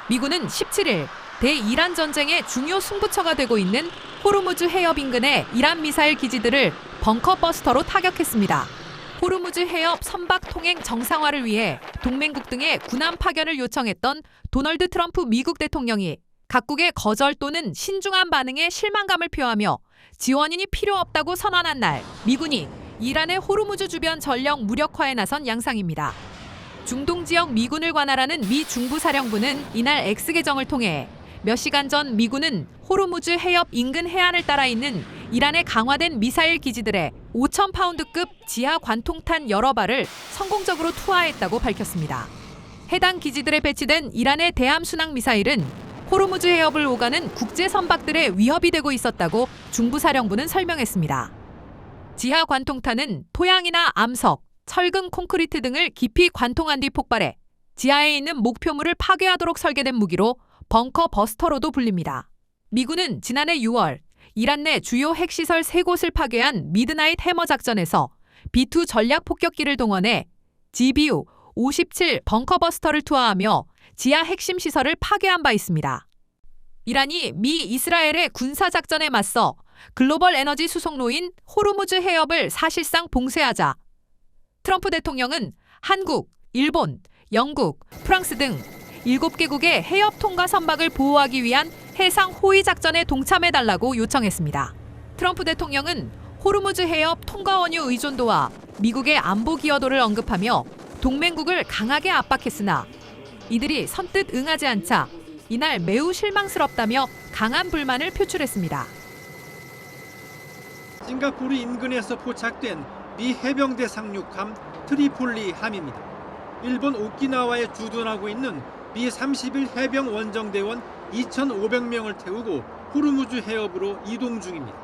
미군은 17일 대이란 전쟁의 중요 승부처가 되고 있는 호르무즈 해협 인근의 이란 미사일 기지들을 벙커버스터로 타격했습니다. 호르무즈 해협 선박 통행 정상화를 위해 동맹국 등의 군함 파견을 요청했던 도널드 트럼프 미국 대통령이 각국의 거절 또는 신중한 반응에 실망감을 표하며 지원인이 필요 없다고 선언한 날, 미군이 이란의 호르무즈 주변 전력 무력화에 나선 양상입니다. 중동 지역 미군을 관할하는 미 중부사령부는 이날 X계정을 통해 몇 시간 전 미군은 호르무즈 해협 인근 해안을 따라 있는 이란의 강화된 미사일 기지들에 5,000파운드급 지하 관통탄 여러 발을 성공적으로 투하했다고 밝혔습니다. 해당 기지들에 배치된 이란의 대함 순항 미사일은 호르무즈 해협을 오가는 국제 선박들의 위협이 되고 있었다고 중부사령부는 설명했습니다. 지하 관통탄은 토양이나 암석, 철근 콘크리트 등을 깊이 관통한 뒤 폭발해 지하에 있는 목표물을 파괴하도록 설계된 무기로 벙커 버스터로도 불립니다. 미군은 지난해 6월 이란 내 주요 핵시설 3곳을 파괴한 미드나잇 해머 작전에서 B2 전략 폭격기를 동원해 GBU-57 벙커 버스터를 투하하며 지하 핵심 시설을 파괴한 바 있습니다. 이란이 미 이스라엘의 군사 작전에 맞서 글로벌 에너지 수송로인 호르무즈 해협을 사실상 봉쇄하자 트럼프 대통령은 한국, 일본, 영국, 프랑스 등 7개국의 해협 통과 선박을 보호하기 위한 해상 호위 작전에 동참해달라고 요청했습니다. 트럼프 대통령은 호르무즈 해협 통과 원유 의존도와 미국의 안보 기여도를 언급하며 동맹국을 강하게 압박했으나 이들이 선뜻 응하지 않자 이날 매우 실망스럽다며 강한 불만을 표출했습니다. 싱가포르 인근에서 포착된 미 해병대 상륙함 트리폴리 함입니다. 일본 오키나와에 주둔하고 있는 미 31 해병 원정대원 2,500명을 태우고 호르무즈 해협으로 이동 중입니다.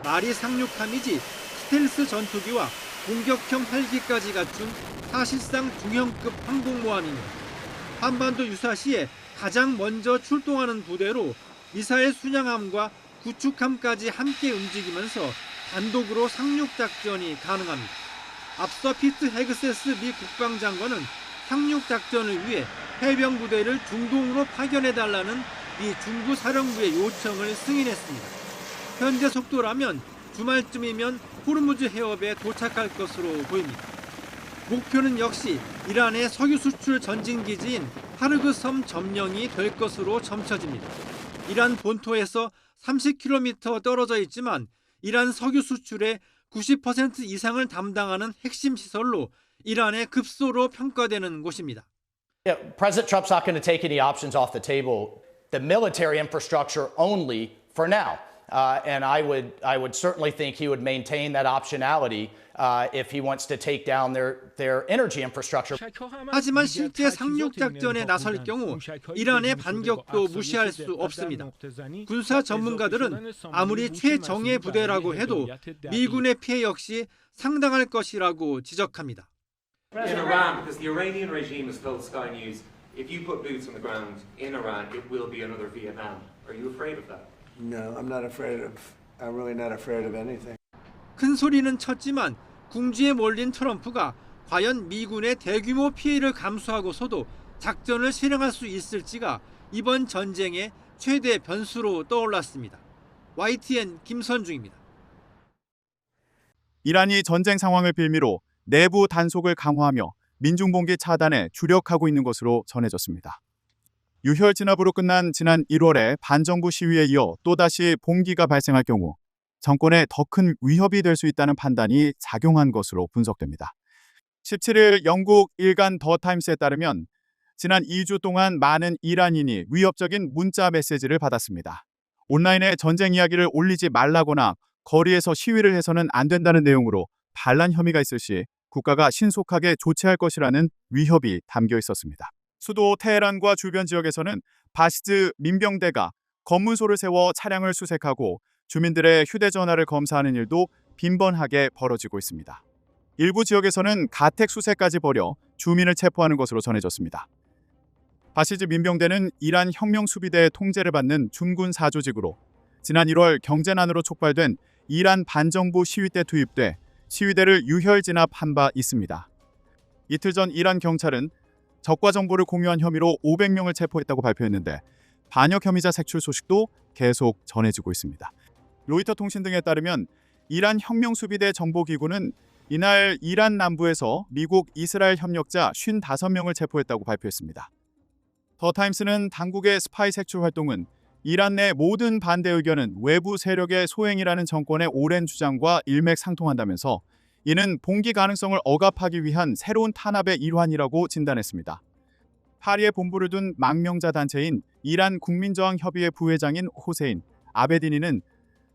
말이 상륙함이지 스텔스 전투기와 공격형 헬기까지 갖춘 사실상 중형급 항공모함입니다. 한반도 유사시에 가장 먼저 출동하는 부대로 미사일 순양함과 구축함까지 함께 움직이면서 단독으로 상륙 작전이 가능합니다. 앞서 피트 헤그세스 미 국방장관은 상륙 작전을 위해 해병 부대를 중동으로 파견해달라는 미 중부 사령부의 요청을 승인했습니다. 현재 속도라면 주말쯤이면 호르무즈 해협에 도착할 것으로 보입니다. 목표는 역시 이란의 석유 수출 전진기지인 하르그 섬 점령이 될 것으로 점쳐집니다. 이란 본토에서 30km 떨어져 있지만 이란 석유 수출의 90% 이상을 담당하는 핵심 시설로 이란의 급소로 평가되는 곳입니다. President Trump's not going to take any options off the table. The military infrastructure only for now. And I would certainly think he would maintain that optionality if he wants to take down their energy infrastructure. 하지만 실제 상륙 작전에 나설 경우 이란의 반격도 무시할 수 없습니다. 군사 전문가들은 아무리 최정예 부대라고 해도 미군의 피해 역시 상당할 것이라고 지적합니다. In Iran, because the Iranian regime has told Sky News, if you put boots on the ground in Iran, it will be another Vietnam. Are you afraid of that? No, I'm really not afraid of anything. 큰 소리는 쳤지만 궁지에 몰린 트럼프가 과연 미군의 대규모 피해를 감수하고서도 작전을 실행할 수 있을지가 이번 전쟁의 최대 변수로 떠올랐습니다. YTN 김선중입니다. 이란이 전쟁 상황을 빌미로 내부 단속을 강화하며 민중봉기 차단에 주력하고 있는 것으로 전해졌습니다. 유혈 진압으로 끝난 지난 1월의 반정부 시위에 이어 또다시 봉기가 발생할 경우 정권에 더 큰 위협이 될 수 있다는 판단이 작용한 것으로 분석됩니다. 17일 영국 일간 더 타임스에 따르면 지난 2주 동안 많은 이란인이 위협적인 문자 메시지를 받았습니다. 온라인에 전쟁 이야기를 올리지 말라거나 거리에서 시위를 해서는 안 된다는 내용으로 반란 혐의가 있을 시 국가가 신속하게 조치할 것이라는 위협이 담겨 있었습니다. 수도 테헤란과 주변 지역에서는 바시즈 민병대가 검문소를 세워 차량을 수색하고 주민들의 휴대전화를 검사하는 일도 빈번하게 벌어지고 있습니다. 일부 지역에서는 가택 수색까지 벌여 주민을 체포하는 것으로 전해졌습니다. 바시즈 민병대는 이란 혁명수비대의 통제를 받는 준군 사조직으로 지난 1월 경제난으로 촉발된 이란 반정부 시위 때 투입돼 시위대를 유혈 진압한 바 있습니다. 이틀 전 이란 경찰은 적과 정보를 공유한 혐의로 500명을 체포했다고 발표했는데 반역 혐의자 색출 소식도 계속 전해지고 있습니다. 로이터 통신 등에 따르면 이란 혁명수비대 정보기구는 이날 이란 남부에서 미국 이스라엘 협력자 55명을 체포했다고 발표했습니다. 더 타임스는 당국의 스파이 색출 활동은 이란 내 모든 반대 의견은 외부 세력의 소행이라는 정권의 오랜 주장과 일맥상통한다면서 이는 봉기 가능성을 억압하기 위한 새로운 탄압의 일환이라고 진단했습니다. 파리에 본부를 둔 망명자 단체인 이란 국민저항협의회 부회장인 호세인 아베디니는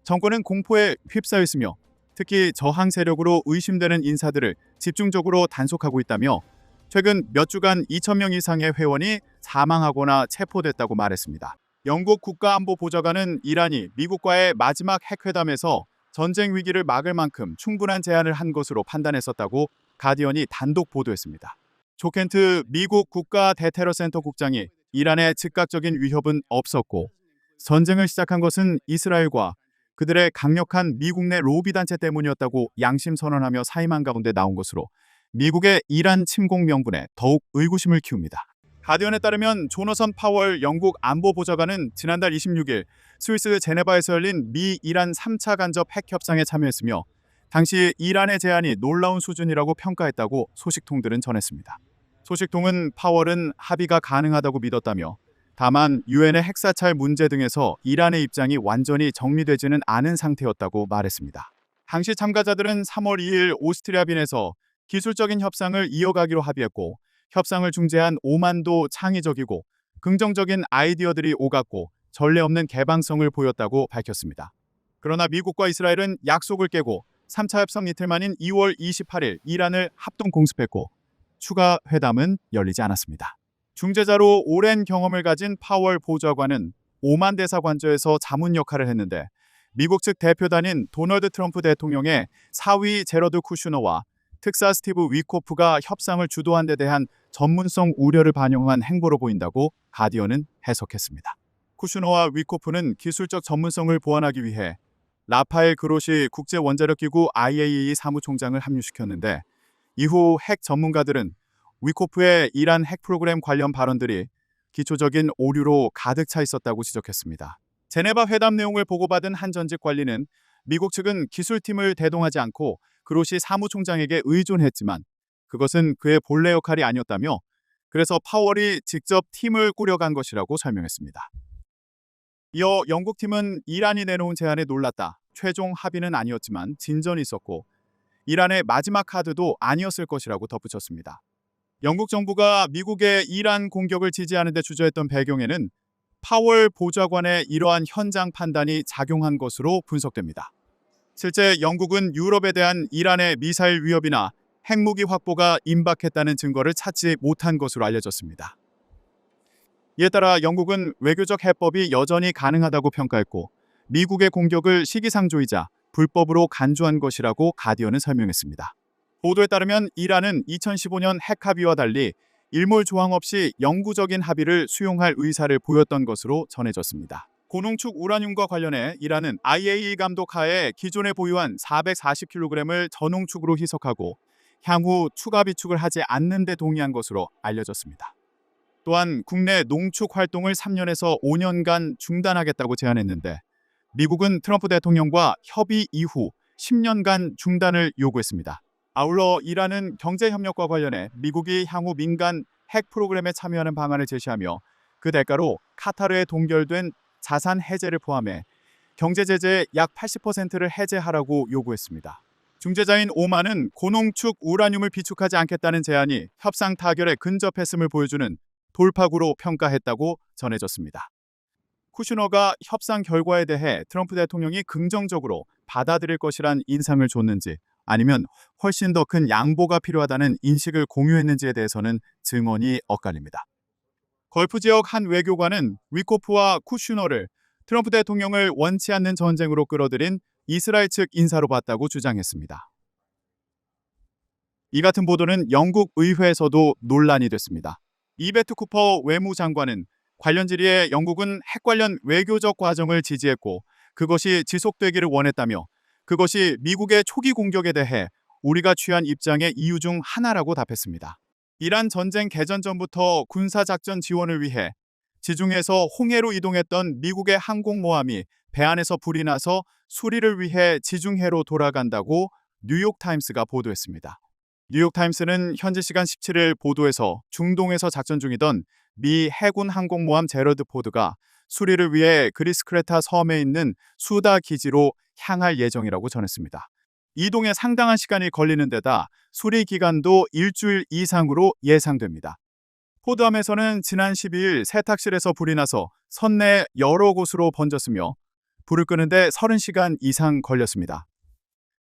정권은 공포에 휩싸여 있으며 특히 저항 세력으로 의심되는 인사들을 집중적으로 단속하고 있다며 최근 몇 주간 2,000명 이상의 회원이 사망하거나 체포됐다고 말했습니다. 영국 국가안보보좌관은 이란이 미국과의 마지막 핵회담에서 전쟁 위기를 막을 만큼 충분한 제안을 한 것으로 판단했었다고 가디언이 단독 보도했습니다. 조켄트 미국 국가대테러센터 국장이 이란의 즉각적인 위협은 없었고 전쟁을 시작한 것은 이스라엘과 그들의 강력한 미국 내 로비 단체 때문이었다고 양심 선언하며 사임한 가운데 나온 것으로 미국의 이란 침공 명분에 더욱 의구심을 키웁니다. 가디언에 따르면 조너선 파월 영국 안보보좌관은 지난달 26일 스위스 제네바에서 열린 미 이란 3차 간접 핵 협상에 참여했으며 당시 이란의 제안이 놀라운 수준이라고 평가했다고 소식통들은 전했습니다. 소식통은 파월은 합의가 가능하다고 믿었다며 다만 유엔의 핵사찰 문제 등에서 이란의 입장이 완전히 정리되지는 않은 상태였다고 말했습니다. 당시 참가자들은 3월 2일 오스트리아 빈에서 기술적인 협상을 이어가기로 합의했고 협상을 중재한 오만도 창의적이고 긍정적인 아이디어들이 오갔고 전례 없는 개방성을 보였다고 밝혔습니다. 그러나 미국과 이스라엘은 약속을 깨고 3차 협상 이틀 만인 2월 28일 이란을 합동 공습했고 추가 회담은 열리지 않았습니다. 중재자로 오랜 경험을 가진 파월 보좌관은 오만 대사 관저에서 자문 역할을 했는데 미국 측 대표단인 도널드 트럼프 대통령의 사위 제러드 쿠슈너와 특사 스티브 위코프가 협상을 주도한 데 대한 전문성 우려를 반영한 행보로 보인다고 가디언은 해석했습니다. 쿠슈너와 위코프는 기술적 전문성을 보완하기 위해 라파엘 그로시 국제원자력기구 IAEA 사무총장을 합류시켰는데 이후 핵 전문가들은 위코프의 이란 핵 프로그램 관련 발언들이 기초적인 오류로 가득 차 있었다고 지적했습니다. 제네바 회담 내용을 보고받은 한 전직 관리는 미국 측은 기술팀을 대동하지 않고 그로시 사무총장에게 의존했지만 그것은 그의 본래 역할이 아니었다며 그래서 파월이 직접 팀을 꾸려간 것이라고 설명했습니다. 이어 영국팀은 이란이 내놓은 제안에 놀랐다. 최종 합의는 아니었지만 진전이 있었고 이란의 마지막 카드도 아니었을 것이라고 덧붙였습니다. 영국 정부가 미국의 이란 공격을 지지하는 데 주저했던 배경에는 파월 보좌관의 이러한 현장 판단이 작용한 것으로 분석됩니다. 실제 영국은 유럽에 대한 이란의 미사일 위협이나 핵무기 확보가 임박했다는 증거를 찾지 못한 것으로 알려졌습니다. 이에 따라 영국은 외교적 해법이 여전히 가능하다고 평가했고 미국의 공격을 시기상조이자 불법으로 간주한 것이라고 가디언은 설명했습니다. 보도에 따르면 이란은 2015년 핵 합의와 달리 일몰 조항 없이 영구적인 합의를 수용할 의사를 보였던 것으로 전해졌습니다. 고농축 우라늄과 관련해 이란은 IAEA 감독 하에 기존에 보유한 440kg을 저농축으로 희석하고 향후 추가 비축을 하지 않는 데 동의한 것으로 알려졌습니다. 또한 국내 농축 활동을 3년에서 5년간 중단하겠다고 제안했는데 미국은 트럼프 대통령과 협의 이후 10년간 중단을 요구했습니다. 아울러 이란은 경제협력과 관련해 미국이 향후 민간 핵 프로그램에 참여하는 방안을 제시하며 그 대가로 카타르에 동결된 자산 해제를 포함해 경제 제재의 약 80%를 해제하라고 요구했습니다. 중재자인 오만은 고농축 우라늄을 비축하지 않겠다는 제안이 협상 타결에 근접했음을 보여주는 돌파구로 평가했다고 전해졌습니다. 쿠슈너가 협상 결과에 대해 트럼프 대통령이 긍정적으로 받아들일 것이란 인상을 줬는지 아니면 훨씬 더 큰 양보가 필요하다는 인식을 공유했는지에 대해서는 증언이 엇갈립니다. 걸프 지역 한 외교관은 위코프와 쿠슈너를 트럼프 대통령을 원치 않는 전쟁으로 끌어들인 이스라엘 측 인사로 봤다고 주장했습니다. 이 같은 보도는 영국 의회에서도 논란이 됐습니다. 이베트 쿠퍼 외무장관은 관련 질의에 영국은 핵 관련 외교적 과정을 지지했고 그것이 지속되기를 원했다며 그것이 미국의 초기 공격에 대해 우리가 취한 입장의 이유 중 하나라고 답했습니다. 이란 전쟁 개전 전부터 군사작전 지원을 위해 지중해에서 홍해로 이동했던 미국의 항공모함이 배 안에서 불이 나서 수리를 위해 지중해로 돌아간다고 뉴욕타임스가 보도했습니다. 뉴욕타임스는 현지 시간 17일 보도에서 중동에서 작전 중이던 미 해군 항공모함 제러드 포드가 수리를 위해 그리스 크레타 섬에 있는 수다 기지로 향할 예정이라고 전했습니다. 이동에 상당한 시간이 걸리는 데다 수리 기간도 일주일 이상으로 예상됩니다. 포드함에서는 지난 12일 세탁실에서 불이 나서 선내 여러 곳으로 번졌으며 불을 끄는데 30시간 이상 걸렸습니다.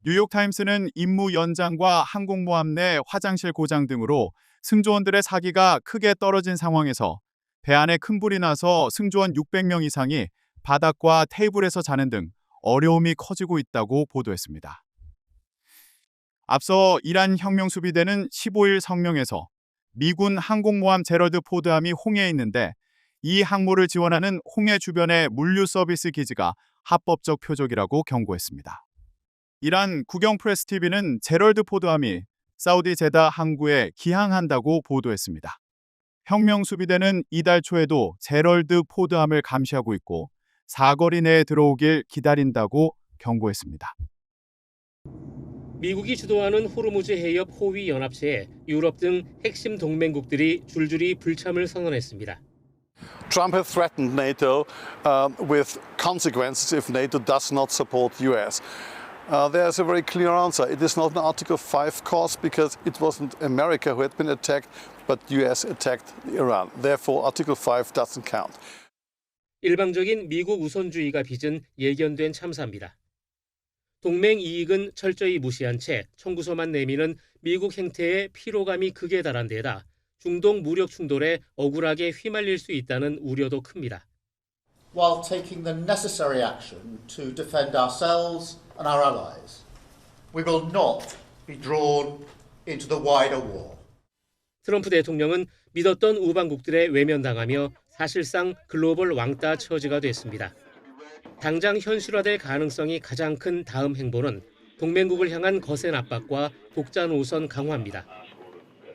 뉴욕타임스는 임무 연장과 항공모함 내 화장실 고장 등으로 승조원들의 사기가 크게 떨어진 상황에서 배 안에 큰 불이 나서 승조원 600명 이상이 바닥과 테이블에서 자는 등 어려움이 커지고 있다고 보도했습니다. 앞서 이란 혁명수비대는 15일 성명에서 미군 항공모함 제러드 포드함이 홍해에 있는데 이 항모를 지원하는 홍해 주변의 물류 서비스 기지가 합법적 표적이라고 경고했습니다. 이란 국영 프레스 TV는 제러드 포드함이 사우디 제다 항구에 기항한다고 보도했습니다. 혁명수비대는 이달 초에도 제러드 포드함을 감시하고 있고 사거리 내에 들어오길 기다린다고 경고했습니다. 미국이 주도하는 호르무즈 해협 호위 연합체에 유럽 등 핵심 동맹국들이 줄줄이 불참을 선언했습니다. Trump has threatened NATO with consequences if NATO does not support the US. There's a very clear answer. It is not an Article 5 cause because it wasn't America who had been attacked, but the US attacked Iran. Therefore, Article 5 doesn't count. 일방적인 미국 우선주의가 빚은 예견된 참사입니다. 동맹 이익은 철저히 무시한 채 청구서만 내미는 미국 행태에 피로감이 극에 달한 데다 중동 무력 충돌에 억울하게 휘말릴 수 있다는 우려도 큽니다. While taking the necessary action to defend ourselves and our allies, we will not be drawn into the wider war. 트럼프 대통령은 믿었던 우방국들의 외면당하며 사실상 글로벌 왕따 처지가 됐습니다. 당장 현실화될 가능성이 가장 큰 다음 행보는 동맹국을 향한 거센 압박과 독자 노선 강화입니다.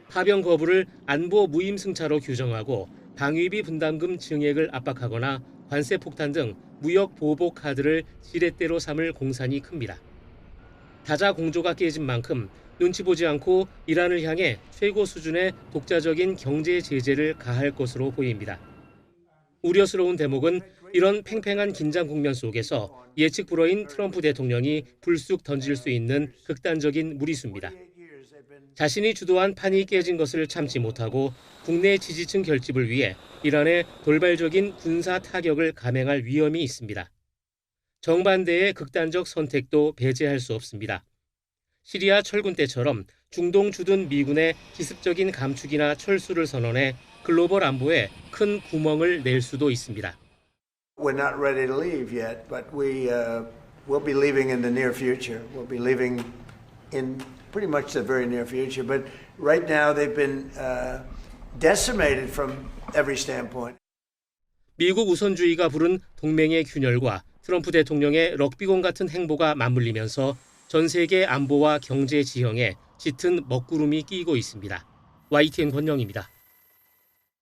파병 거부를 안보 무임승차로 규정하고 방위비 분담금 증액을 압박하거나 관세 폭탄 등 무역 보복 카드를 지렛대로 삼을 공산이 큽니다. 다자 공조가 깨진 만큼 눈치 보지 않고 이란을 향해 최고 수준의 독자적인 경제 제재를 가할 것으로 보입니다. 우려스러운 대목은 이런 팽팽한 긴장 국면 속에서 예측 불허인 트럼프 대통령이 불쑥 던질 수 있는 극단적인 무리수입니다. 자신이 주도한 판이 깨진 것을 참지 못하고 국내 지지층 결집을 위해 이란에 돌발적인 군사 타격을 감행할 위험이 있습니다. 정반대의 극단적 선택도 배제할 수 없습니다. 시리아 철군 때처럼 중동 주둔 미군의 기습적인 감축이나 철수를 선언해 글로벌 안보에 큰 구멍을 낼 수도 있습니다. We're not ready to leave yet, but we'll be leaving in the near future. We'll be leaving in pretty much the very near future. But right now they've been decimated from every standpoint. 미국 우선주의가 부른 동맹의 균열과 트럼프 대통령의 럭비공 같은 행보가 맞물리면서 전 세계 안보와 경제 지형에 짙은 먹구름이 끼고 있습니다. YTN 권영입니다.